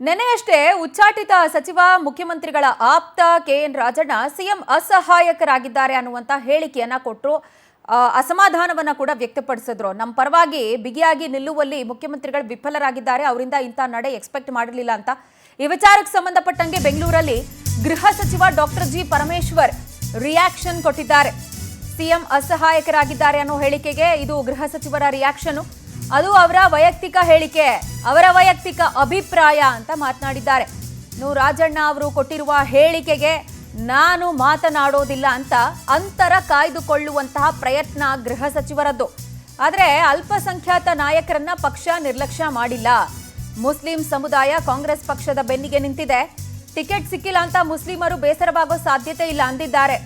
ನೆನೆಯಷ್ಟೇ ಉಚ್ಚಾಟಿತ ಸಚಿವ ಮುಖ್ಯಮಂತ್ರಿಗಳ ಆಪ್ತ ಕೆಎನ್ ರಾಜಣ್ಣ ಸಿಎಂ ಅಸಹಾಯಕರಾಗಿದ್ದಾರೆ ಅನ್ನುವಂತ ಹೇಳಿಕೆಯನ್ನ ಕೊಟ್ಟರು. ಅಸಮಾಧಾನವನ್ನ ಕೂಡ ವ್ಯಕ್ತಪಡಿಸಿದ್ರು. ನಮ್ಮ ಪರವಾಗಿ ಬಿಗಿಯಾಗಿ ನಿಲ್ಲುವಲ್ಲಿ ಮುಖ್ಯಮಂತ್ರಿಗಳು ವಿಫಲರಾಗಿದ್ದಾರೆ, ಅವರಿಂದ ಇಂಥ ನಡೆ ಎಕ್ಸ್ಪೆಕ್ಟ್ ಮಾಡಿರಲಿಲ್ಲ ಅಂತ. ಈ ವಿಚಾರಕ್ಕೆ ಸಂಬಂಧಪಟ್ಟಂಗೆ ಬೆಂಗಳೂರಲ್ಲಿ ಗೃಹ ಸಚಿವ ಡಾಕ್ಟರ್ ಜಿ ಪರಮೇಶ್ವರ್ ರಿಯಾಕ್ಷನ್ ಕೊಟ್ಟಿದ್ದಾರೆ. ಸಿಎಂ ಅಸಹಾಯಕರಾಗಿದ್ದಾರೆ ಅನ್ನೋ ಹೇಳಿಕೆಗೆ ಇದು ಗೃಹ ಸಚಿವರ ರಿಯಾಕ್ಷನ್. ಅದು ಅವರ ವೈಯಕ್ತಿಕ ಹೇಳಿಕೆ, ಅವರ ವೈಯಕ್ತಿಕ ಅಭಿಪ್ರಾಯ ಅಂತ ಮಾತನಾಡಿದ್ದಾರೆ. ರಾಜಣ್ಣ ಅವರು ಕೊಟ್ಟಿರುವ ಹೇಳಿಕೆಗೆ ನಾನು ಮಾತನಾಡೋದಿಲ್ಲ ಅಂತ ಅಂತರ ಕಾಯ್ದುಕೊಳ್ಳುವಂತಹ ಪ್ರಯತ್ನ ಗೃಹ ಸಚಿವರದ್ದು. ಆದರೆ ಅಲ್ಪಸಂಖ್ಯಾತ ನಾಯಕರನ್ನ ಪಕ್ಷ ನಿರ್ಲಕ್ಷ್ಯ ಮಾಡಿಲ್ಲ. ಮುಸ್ಲಿಂ ಸಮುದಾಯ ಕಾಂಗ್ರೆಸ್ ಪಕ್ಷದ ಬೆನ್ನಿಗೆ ನಿಂತಿದೆ. ಟಿಕೆಟ್ ಸಿಕ್ಕಿಲ್ಲ ಅಂತ ಮುಸ್ಲಿಮರು ಬೇಸರವಾಗೋ ಸಾಧ್ಯತೆ ಇಲ್ಲ ಅಂದಿದ್ದಾರೆ.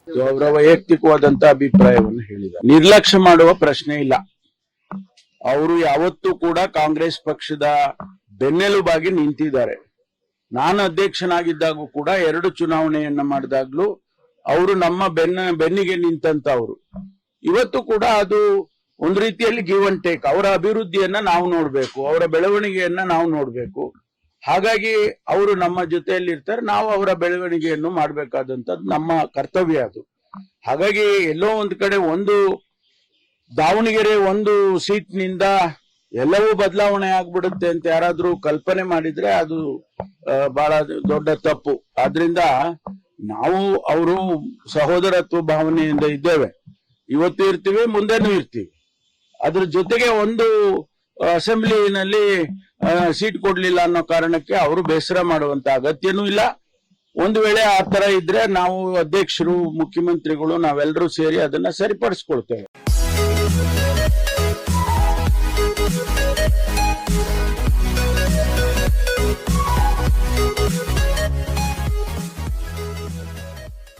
ಅವರ ವೈಯಕ್ತಿಕವಾದಂತ ಅಭಿಪ್ರಾಯವನ್ನು ಹೇಳಿದ್ದಾರೆ. ನಿರ್ಲಕ್ಷ್ಯ ಮಾಡುವ ಪ್ರಶ್ನೆ ಇಲ್ಲ. ಅವರು ಯಾವತ್ತೂ ಕೂಡ ಕಾಂಗ್ರೆಸ್ ಪಕ್ಷದ ಬೆನ್ನೆಲುಬಾಗಿ ನಿಂತಿದ್ದಾರೆ. ನಾನು ಅಧ್ಯಕ್ಷನಾಗಿದ್ದಾಗೂ ಕೂಡ 2 ಚುನಾವಣೆಯನ್ನ ಮಾಡಿದಾಗ್ಲೂ ಅವರು ನಮ್ಮ ಬೆನ್ನಿಗೆ ನಿಂತಂತವ್ರು. ಇವತ್ತು ಕೂಡ ಅದು ಒಂದು ರೀತಿಯಲ್ಲಿ ಗಿವ್ ಅಂಡ್ ಟೇಕ್. ಅವರ ಅಭಿವೃದ್ಧಿಯನ್ನ ನಾವು ನೋಡ್ಬೇಕು, ಅವರ ಬೆಳವಣಿಗೆಯನ್ನ ನಾವು ನೋಡ್ಬೇಕು. ಹಾಗಾಗಿ ಅವರು ನಮ್ಮ ಜೊತೆಯಲ್ಲಿ ಇರ್ತಾರೆ, ನಾವು ಅವರ ಬೆಳವಣಿಗೆಯನ್ನು ಮಾಡಬೇಕಾದಂತದ್ದು ನಮ್ಮ ಕರ್ತವ್ಯ ಅದು. ಹಾಗಾಗಿ ಎಲ್ಲೋ ಒಂದು ಕಡೆ ಒಂದು ದಾವಣಗೆರೆ ಒಂದು ಸೀಟ್ನಿಂದ ಎಲ್ಲವೂ ಬದಲಾವಣೆ ಆಗ್ಬಿಡುತ್ತೆ ಅಂತ ಯಾರಾದ್ರೂ ಕಲ್ಪನೆ ಮಾಡಿದ್ರೆ ಅದು ಬಹಳ ದೊಡ್ಡ ತಪ್ಪು. ಆದ್ರಿಂದ ನಾವು ಅವರು ಸಹೋದರತ್ವ ಭಾವನೆಯಿಂದ ಇದ್ದೇವೆ. ಇವತ್ತು ಇರ್ತೀವಿ, ಮುಂದೆನೂ ಇರ್ತೀವಿ. ಅದ್ರ ಜೊತೆಗೆ ಒಂದು ಅಸೆಂಬ್ಲಿನಲ್ಲಿ ಸೀಟ್ ಕೊಡ್ಲಿಲ್ಲ ಅನ್ನೋ ಕಾರಣಕ್ಕೆ ಅವರು ಬೇಸರ ಮಾಡುವಂತ ಅಗತ್ಯನೂ ಇಲ್ಲ. ಒಂದು ವೇಳೆ ಆ ತರ ಇದ್ರೆ ನಾವು ಅಧ್ಯಕ್ಷರು, ಮುಖ್ಯಮಂತ್ರಿಗಳು ನಾವೆಲ್ಲರೂ ಸೇರಿ ಅದನ್ನ ಸರಿಪಡಿಸ್ಕೊಳ್ತೇವೆ.